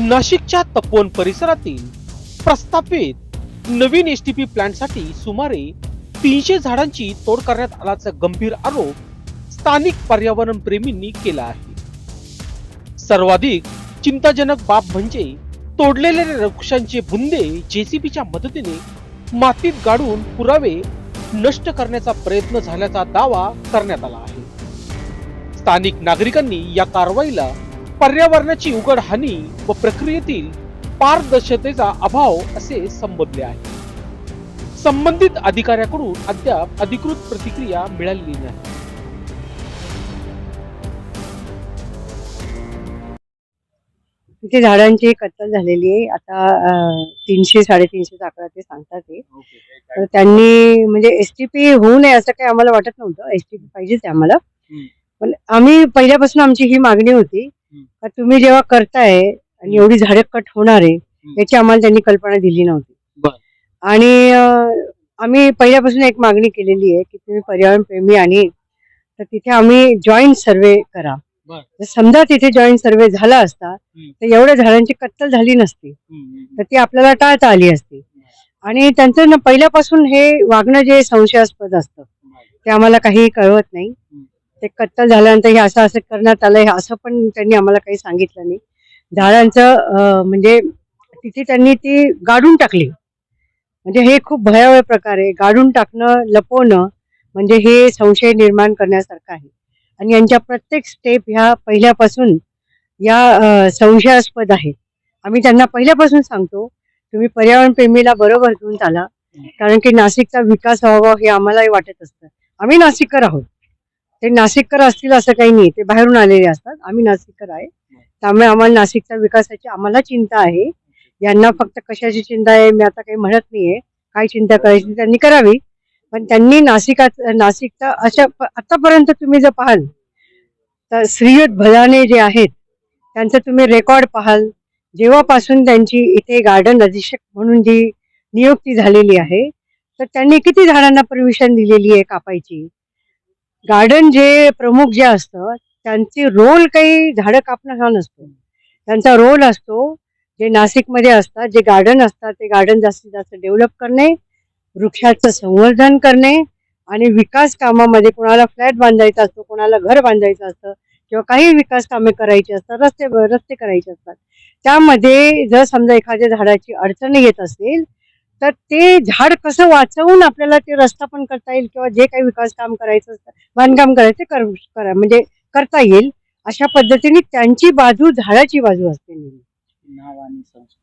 नाशिकच्या तपोवन परिसरातील प्रस्थापित नवीन एसटीपी प्लांटसाठी सुमारे 300 झाडांची तोड करण्यात आल्याचा गंभीर आरोप स्थानिक पर्यावरण प्रेमींनी केला आहे। सर्वाधिक चिंताजनक बाब म्हणजे तोडलेल्या वृक्षांचे बुंदे जेसीबीच्या मदतीने मातीत गाडून पुरावे नष्ट करण्याचा प्रयत्न झाल्याचा दावा करण्यात आला आहे। स्थानिक नागरिकांनी या कारवाईला पर्यावरणाची उघड हानी व प्रक्रियेतील पारदर्शकतेचा अभाव असे संबोधले आहे। संबंधित अधिकाऱ्याकडून अद्याप अधिकृत प्रतिक्रिया मिळालेली नाही। तिथे झाडांची कत्तल झालेली आहे। आता 300-350 आकडा ते सांगतात ते। तर त्यांनी म्हणजे एसटीपी होऊ नये असं काही आम्हाला वाटत नव्हतं, एसटीपी पाहिजेच आम्हाला, पण आम्ही पहिल्यापासून आमची ही मागणी होती का तुम्ही जेव्हा करताय आणि एवढी झाडं कट होणार आहे याची आम्हाला त्यांनी कल्पना दिली नव्हती। आणि आम्ही पहिल्यापासून एक मागणी केलेली आहे की तुम्ही पर्यावरण प्रेमी आणि तर तिथे आम्ही जॉईंट सर्वे करा। समजा तिथे जॉईंट सर्वे झाला असता तर एवढ्या झाडांची कत्तल झाली नसती, तर ती आपल्याला टाळता आली असती। आणि त्यांचं ना पहिल्यापासून हे वागणं जे संशयास्पद असतं ते आम्हाला काही कळवत नाही। ते कत्तल झाल्यानंतर हे असं असं करण्यात आलं हे असं पण त्यांनी आम्हाला काही सांगितलं नाही। झाडांचं म्हणजे तिथे त्यांनी ती गाडून टाकली, म्हणजे हे खूप भयावह प्रकार आहे। गाडून टाकणं, लपवणं म्हणजे हे संशय निर्माण करण्यासारखं आहे। आणि यांच्या प्रत्येक स्टेप ह्या पहिल्यापासून या संशयास्पद आहेत। आम्ही त्यांना पहिल्यापासून सांगतो तुम्ही पर्यावरण प्रेमीला बरोबर घेऊन चाला, कारण की नाशिकचा विकास व्हावा हे आम्हालाही वाटत असतं। आम्ही नाशिककर आहोत, ते नाशिककर असतील असं काही नाही, ते बाहेरून आलेले असतात। आम्ही नाशिककर आहे, त्यामुळे आम्हाला नाशिकच्या विकासाची आम्हाला चिंता आहे। यांना फक्त कशाची चिंता आहे मी आता काही म्हणत नाहीये, काय चिंता करायची त्यांनी करावी, पण त्यांनी नाशिकचा अशा आतापर्यंत तुम्ही जर पाहाल तर श्रीयुत भदाने जे आहेत त्यांचं तुम्ही रेकॉर्ड पाहाल, जेव्हापासून त्यांची इथे गार्डन अधीक्षक म्हणून जी नियुक्ती झालेली आहे तर त्यांनी किती झाडांना परमिशन दिलेली आहे कापायची। गार्डन जे प्रमुख जे असतं त्यांची रोल काही झाडं कापणं हा नसतो, त्यांचा रोल असतो जे नाशिकमध्ये असतात जे गार्डन असतात ते गार्डन जास्तीत जास्त डेव्हलप करणे, वृक्षाचं संवर्धन करणे आणि विकास कामामध्ये कोणाला फ्लॅट बांधायचा असतो, कोणाला घर बांधायचं असतं किंवा काही विकास कामे करायची असतात, रस्ते करायचे असतात। त्यामध्ये जर समजा एखाद्या झाडाची अडचण येत असेल तर ते झाड कसं वाचवून आपल्याला ते रस्ता पण करता येईल किंवा जे काही विकास काम करायचं असतं, बांधकाम करायचं करा म्हणजे करता येईल, अशा पद्धतीने त्यांची बाजू झाडाची बाजू असते नेहमी।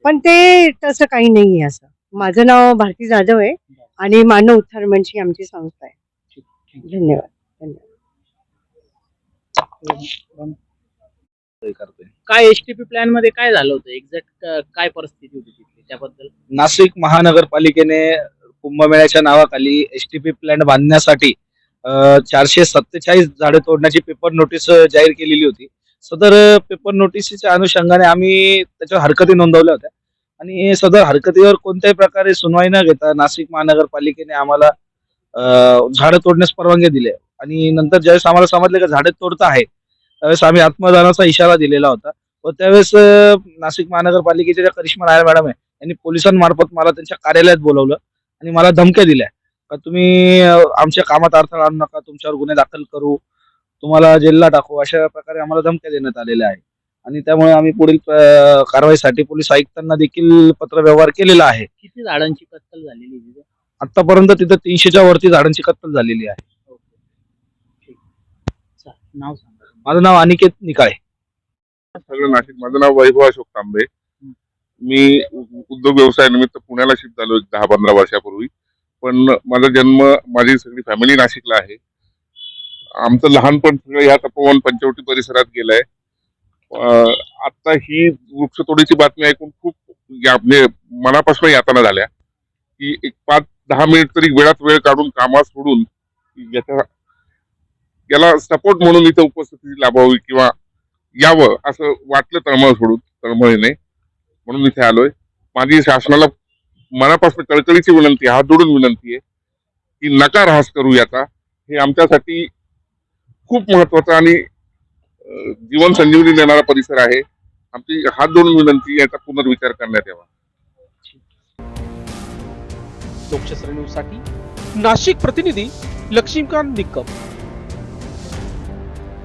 पण ते तसं काही नाहीये असं। माझं नाव भारती जाधव आहे आणि मानव उत्थान मंच ही आमची संस्था आहे। धन्यवाद। काय एसटीपी प्लॅन मध्ये काय झालं होतं एक्झॅक्ट, काय परिस्थिती होती तिथली त्याबद्दल? नाशिक महानगरपालिकेने कुंभमेळ्याच्या नावाखाली एसटीपी प्लांट बांधण्यासाठी 447 झाडे तोडण्याची पेपर नोटीस जाहीर केलेली होती। सदर पेपर नोटीसच्या अनुषंगाने आम्ही त्याच्या हरकती नोंदवल्या होत्या आणि सदर हरकतीवर कोणत्याही प्रकारे सुनवाई न घेता नाशिक महानगरपालिकेने आम्हाला झाडं तोडण्यास परवानगी दिली आणि नंतर ज्यावेळेस आम्हाला समजले की झाडे तोडता आहे त्यावेळेस आम्ही आत्मदानाचा इशारा दिलेला होता व त्यावेळेस नाशिक महानगरपालिकेच्या ज्या करिश्मा नायर मॅडम आहे यांनी पोलिसांमार्फत मला त्यांच्या कार्यालयात बोलवलं आणि मला धमक्या दिल्या का तुम्ही आमच्या कामात अडथळा आणू नका, तुमच्यावर गुन्हे दाखल करू, तुम्हाला जेलला टाकू, अशा प्रकारे आम्हाला धमक्या देण्यात आलेल्या आहे। आणि त्यामुळे आम्ही पुढील कारवाईसाठी पोलीस आयुक्तांना देखील पत्रव्यवहार केलेला आहे। किती झाडांची कत्तल झालेली आहे? आतापर्यंत तिथे 300च्या वरती झाडांची कत्तल झालेली आहे। नाव सांगा। माझं नाव अनिकेत निकाळे। सगळं नाशिक। माझं नाव वैभव अशोक तांबे। मी उद्योग व्यवसायानिमित्त पुण्याला शिफ्ट झालो 10-15 वर्षापूर्वी, पण माझा जन्म, माझी सगळी फॅमिली नाशिकला आहे। आमचं लहानपण सगळं या तपोवन पंचवटी परिसरात गेलंय। आता ही वृक्षतोडीची बातमी ऐकून खूप म्हणजे मनापासून यातना झाल्या की एक 5-10 मिनिट तरी वेळात वेळ काढून कामात सोडून याला सपोर्ट म्हणून इथं उपस्थिती लाभावी किंवा यावं असं वाटलं तळमळीने, म्हणून इथे आलोय। माझी शासनाला मनापासून कळकळीची विनंती, हात जोडून विनंती आहे की नका ऱ्हास करू याचा। हे आमच्यासाठी खूप महत्वाचा आणि जीवन संजीवनी देणारा परिसर आहे। आमची हात जोडून विनंती, याचा पुनर्विचार करण्यात यावा. लोकशास्त्र न्यूज साठी नाशिक प्रतिनिधी लक्ष्मीकांत निकम.